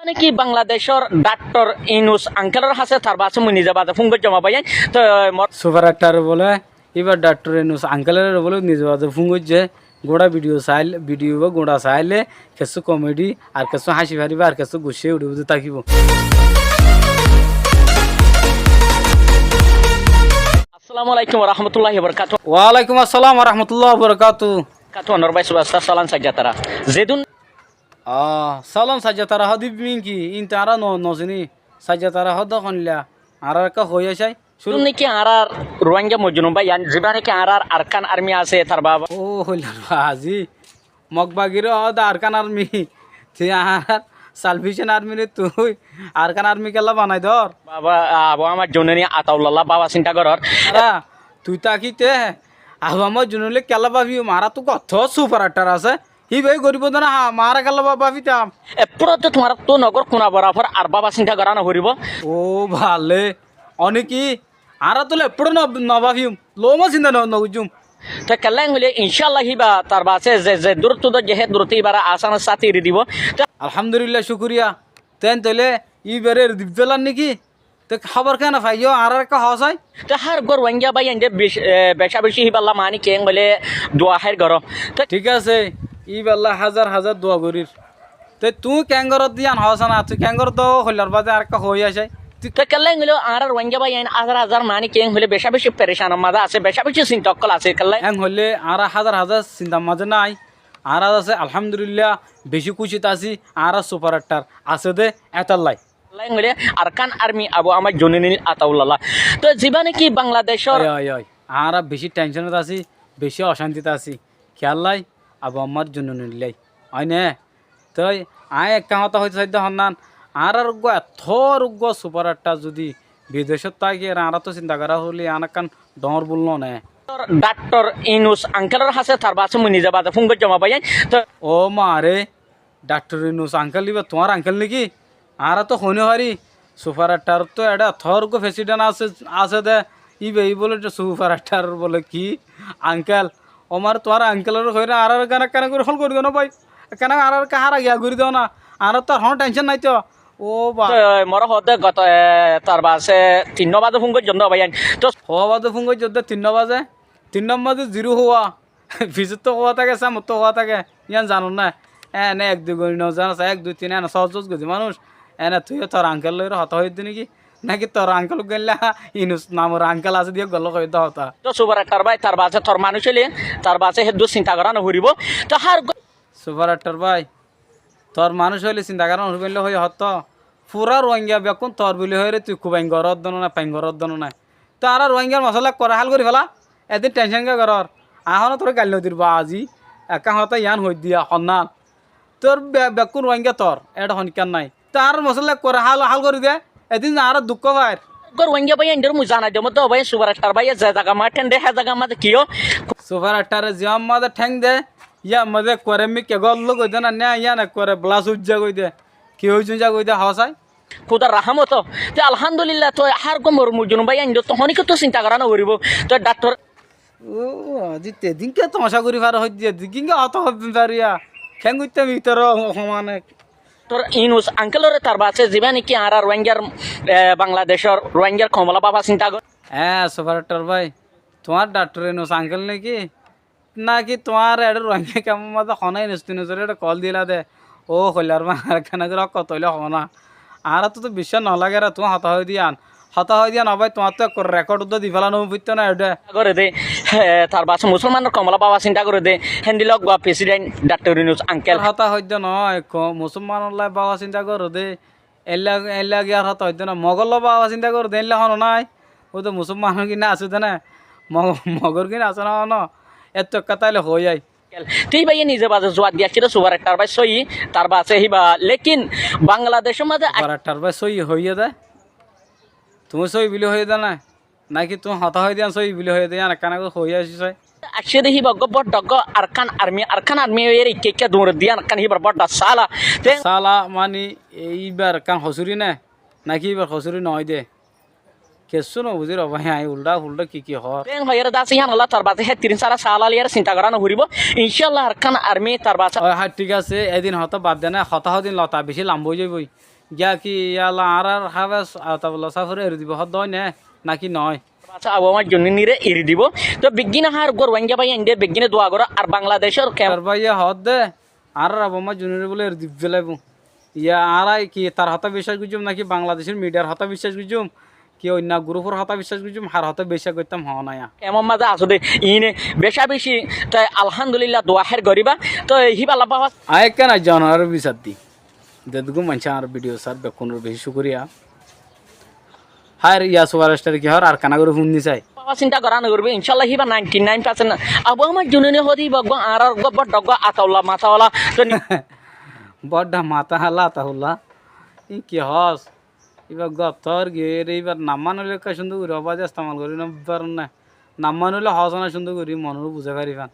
নাকি বাংলাদেশের ডাক্তার ইনুস আঙ্কেলের হাসে তার বাসে মুই নিজে বাজে ফোন জমা পাই তো সুপার একটার বলে এবার ডাক্তার এনুস আঙ্কেলের বলে নিজে বাজে ফোন করছে গোড়া ভিডিও বা গোড়া চাইলে কিছু কমেডি আর কিছু হাসি ফারিবা আর কিছু গুছিয়ে উঠে বুঝে থাকিব। আসসালামু আলাইকুম ওয়া রাহমাতুল্লাহি ওয়া বারাকাতুহু। ওয়ালাইকুম আসসালাম ওয়া রাহমাতুল্লাহি ওয়া বারাকাতুহু। কাতু নরবাই সুবাস্তা সালান সাজ্জাতারা যেদুন সালাম সাজ্জা তারা হদিব মিঙ্কি ইন তারা নজনি সাজ্জা তারা হদ খনলা আর কা হই আসাই শুরু শুনুন নাকি আর রোহিঙ্গা মজনু ভাই জিবা নাকি আর আরকান আর্মি আছে তার বাবা ও হইলা আজি মগবাগির হদ আরকান আর্মি তে আর সালভেশন আর্মি রে তুই আরকান আর্মি কেলা বানাই ধর বাবা আবু আমার জননী আতাউল্লাহ বাবা চিন্তা করর তুই তাকিতে আবু আমার জুনলে কেলা পাবি মারা তো কত সুপার আটার আছে হি ভাই গরিব না মারা কেলা পাবিতাম এপুরো তো তোমার তো নগর কোনা বরাবর আর বাবা চিন্তা করা না হরিব ও ভালে অনেকি আর তোলে এপড়ো নবাভিম লোমা চিন্তা নগুজুম তো কেলাং হইলে ইনশাআল্লাহ হিবা তার বাসে যে দূরত্ব যেহে দূরত্ব এবার আসান সাথে দিব আলহামদুলিল্লাহ শুক্রিয়া তেন তলে ই বেরে দিবলান নাকি তো খবর কেন ভাইও আর একটা হসাই তো হার গর ওয়াঙ্গা ভাই এন্ডে বেশা বেশি হিবাল্লা মানি কেং বলে দোয়া হের গর তো ঠিক আছে ই বেলা হাজার হাজার দোয়া করির তে তুই ক্যাঙ্গরত দিয়ান হসা না তুই ক্যাঙ্গর তো হইলার বাদে আর একটা হই আসে তো কেলাং হইলে আর ওয়াঙ্গা ভাই হাজার হাজার মানি কেং হইলে বেশা বেশি পেরেশান মাঝে আছে বেশা বেশি চিন্তা অকল আছে কেলাই এং হইলে আর হাজার হাজার চিন্তা মাঝে নাই আর আছে আলহামদুলিল্লাহ বেশি খুশিতে আছি আর সুপার আটটার আছে দে এতাল্লাই হইলে আরকান আর্মি আবু আমার জননী আতাউল্লাহ তো জিবা নাকি বাংলাদেশের আর বেশি টেনশনত আছি বেশি অশান্তিতে আছি খেয়াল লাই আবু আমার জন্য নিলাই হয় নে তই আয় একটা হতা হইতে সাধ্য হন্নান আর রোগ্য এত রোগ্য সুপার আটটা যদি বিদেশত তাকে আর তো চিন্তা করা হলে আনাকান ডর বলল নে ডাক্তার ইনুস আঙ্কেলের হাসে তার বাসে মুই নিজে বাজে ফোন জমা পাই তো ও মা রে ডাক্তার ইনুস আঙ্কেল দিবা তোমার আঙ্কেল নাকি আর তো হইনে হারি সুপার আটটার তো এটা থরগো প্রেসিডেন্ট আছে দে এই বলে সুপার আটটার বলে কি আঙ্কেল আমার তোমার আঙ্কেলের হইরে আর কেন কেন করে হল করে দিও না ভাই কেন আর কাহার গিয়া ঘুরি দিও না আর তোর হন টেনশন নাই তো ও বা মর হতে গত তার বাসে 3 বাজে ফোন জমা পাই তো হওয়া বাজে ফোন করে যদি 3 বাজে 3 বাজে জিরো হওয়া ভিজিট তো হওয়া থাকে সামত তো হওয়া থাকে ইয়ান জানো না এনে 1 2 গণি জানা 1 2 3 এনে সহজ গেছি মানুষ এনে তুই তোর আঙ্কেল লইরে হতা হইতে নাকি নাকি তোর আঙ্কেল গেলা ইনুস নামের আঙ্কেল আছে দিয়ে গল্ল কইতে হতা তো সুপার আটটার ভাই তার বাসে তোর মানুষ হইলে তার বাসে হেদু চিন্তা করা না হরিব তো হার সুপার আটটার ভাই তোর মানুষ হইলে চিন্তা করা হইলে হই হত পুরা রোহিঙ্গা বেকুন তোর বলি হয়ে রে তুই খুব ঘরত দনো না পাইন ঘরত দনো না তো আর রোহিঙ্গার মশলা করা হাল করি ফেলা এদিন টেনশন কে করর আহনো তোর গাল দির বা আজি একা হতা ইয়ান হই দিয়া হন্নান তোর বেকুন রোহিঙ্গা তোর এটা হনকান নাই তার মশলা করা হাল করে দে এদিন আর দুঃখ ভাই গর ওয়াঙ্গা ভাই এন্ডের মুই জানা দেব তো ভাই সুপার আটটার ভাই যে জায়গা মাঠেন দে হ্যাঁ জায়গা মাঝে কিও সুপার আটটারে জিয়াম মাঝে ঠ্যাং দে ইয়া মাঝে করে মি কে গল্ল কই দে না ইয়া না করে ব্লাস উজ্জা কই দে কি হইছুন যা কই দে হসাই খুদার রাহমত তো আলহামদুলিল্লাহ তো হার গো মোর মুজন ভাই এন্ড তো হনিকে তো চিন্তা করা না হরিব তো ডাক্তার ও জিতে দিনকে তমাশা করি পার হই দিয়ে দিনকে অত হদিন পারিয়া ঠ্যাং কইতে ভিতর সমানে তোর ইনুস আঙ্কেলরে তার বাসে যাবে নাকি আর রোহিঙ্গার বাংলাদেশের রোহিঙ্গার কমলা বাবা চিন্তা কর হ্যাঁ সুপার ডাক্তার ভাই তোমার ডাক্তার এনুস আঙ্কেল নাকি তোমার এটা রোহিঙ্গা কেমন মতো হনাই নিস্তি নজরে এটা কল দিলা দে ও হইলার মা কেন করে কত হইলে হনা আর তো বিশ্বাস নলাগে রে তোমার হতা হয়ে দিয়া নবাই তোমার তো রেকর্ড তো দি ফেলা নবুত না এটা করে দে তার বাসে মুসলমানের কমলা বাবা চিন্তা করে দে হেন্দিলক বা প্রেসিডেন্ট ডাক্তার ইনুস আঙ্কেল হতা হইতে নয় মুসলমান বাবা চিন্তা করো দে এল্লা গিয়ার হতা হইতে না মগল বাবা চিন্তা করো দে এল্লা হনো নাই ও তো মুসলমান কিনা আছে তো না মগর কিনা আছে না এত কাতাইলে হয়ে যায় তুই ভাই নিজে বাজে জোয়ার দিয়াছিল সুপার একটার ভাই সই তার বাসে হিবা লেকিন বাংলাদেশের মাঝে সুপার ভাই সই হইয়া দেয় তুমি সই বিলি হয়ে দে না নাকি তুমি হতা হয়ে দিয়া সই বিলি হয়ে দেয় না কেন হয়ে আসিস আসে দেখি বগ্গ বড় ডগ্গ আরকান আর্মি এর কে দূর দিয়া আরকান হিবার বড় সালা সালা মানে এইবার কান হসুরি না নাকি এবার হসুরি নয় দে কেসু ন বুঝি র ভাই আই উল্টা ফুলটা কি হয় তেন হইরে দাসি হান আল্লাহ তার বাসে 3 সালা সালা লিয়ার চিন্তা করা না হরিব ইনশাআল্লাহ আরকান আর্মি তার বাসে হ্যাঁ ঠিক আছে এদিন হতা বাদ দে না হতা দিন লতা বেশি লাম্ব হয়ে যাবই গিয়া কি ইয়ালা আর হাবাস আতাবুল্লাহ সাফরে এর দিব হদ হয় না নাকি নয় আচ্ছা আবু আমার জন্য নিরে এড়ি দিব তো বিজ্ঞান হার গো রোহিঙ্গা ভাই ইন্ডিয়া বিজ্ঞানে দোয়া করো আর বাংলাদেশের তার ভাইয়া হদ দে আর আবমা জুনিয়র বলে এর দিব ফেলাইব ইয়া আর কি তার হতা বিশ্বাস গুজুম নাকি বাংলাদেশের মিডিয়ার হতা বিশ্বাস গুজুম কি অন্য গ্রুপের হতা বিশ্বাস গুজুম হার হতা বিশ্বাস করতাম হওয়া না এমন মাঝে আসো দে ইনে বেশা বেশি তাই আলহামদুলিল্লাহ দোয়া হের করিবা তো হিবালা বাবা আয় কেন জানার বিচার দি দেদগু মানছে আর ভিডিও সার বেকুনোর বেশি শুকরিয়া হার ইয়া সুপারস্টার কি হর আর কানা করে ফোন দিছাই বাবা চিন্তা করা না করবে ইনশাল্লাহ হিবা 99% আবু আমার জুনিয়র হদি বগো আর গো বড় গো আতাউল্লাহ মাতাওয়ালা তো বড্ডা মাথা হালা তাহুল্লা ই কি হস এবার গতর গের এইবার নাম্মান হইলে কা সুন্দর করে অবাজ ইস্তেমাল করি নবার না নাম্মান হইলে হস না সুন্দর করি মনের বুঝে পারিবান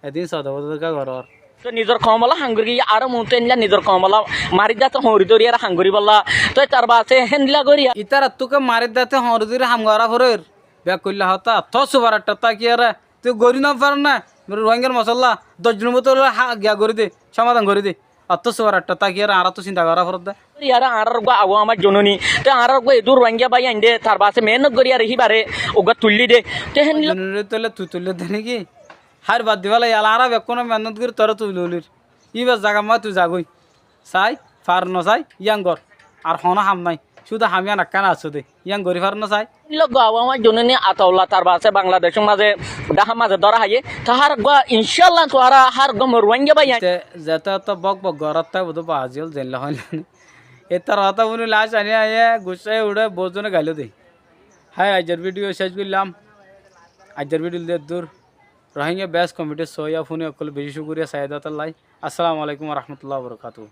এদিন সদা ঘরর তো নিজের কমলা হাঙ্গুরি আর মুতে নিলা নিজের কমলা মারি দা তো হরি দরি আর হাঙ্গুরি বললা তো তার বাসে হেনলা করিয়া ইতার তোকে মারি দাতে হরদির হামগারা ফরের ব্যাক করলে হতা থ সুবার তা কি আরে তুই গরি না পার না রোহিঙ্গার মশলা 10 জনের মতো গিয়া করে দে সমাধান করে দে অত সুবার তা কি আর তো চিন্তা করা ফরত দে আর আর গো আবু আমার জননী তো আর গো এদুর রোহিঙ্গা ভাই আইন্দে তার বাসে মেহনত করি আর হিবারে ওগা তুললি দে তো হেনলা তুলে তুই তুলে দে নাকি হার বাদ দিবালা ইয়ালা আর বেকোনো মেহনত করে তোর তুই ললির ইবার জায়গা মা তুই যাগই চাই ফার ন চাই ইয়াঙ্গর আর হন হাম নাই শুধু হামিয়া নাক্কানা আছো দে ইয়াং গরি ফার ন চাই গো আবু আমার জননী আতাউল্লাহ তার বাসে বাংলাদেশের মাঝে ডাহা মাঝে ধরা হাইয়ে তাহার গো ইনশাআল্লাহ তো আর হার গো রোহিঙ্গা ভাই যেতে তো বক বক ঘরত তাই বুধ বাজিল জেনলা হইল এ তার হতা বুনি লাশ আনি আইয়ে গুছাই উড়ে বোজনে গাইলো দে হাই আজের ভিডিও শেষ করলাম আজের ভিডিও দিয়ে দূর রোহিঙ্গা ব্যাস কমিটি সইয়া ফোনে অকল বেশি শুকুরিয়া সাইদাতাল্লাহ আসসালামু আলাইকুম রহমতুল্লাহ বরকাতু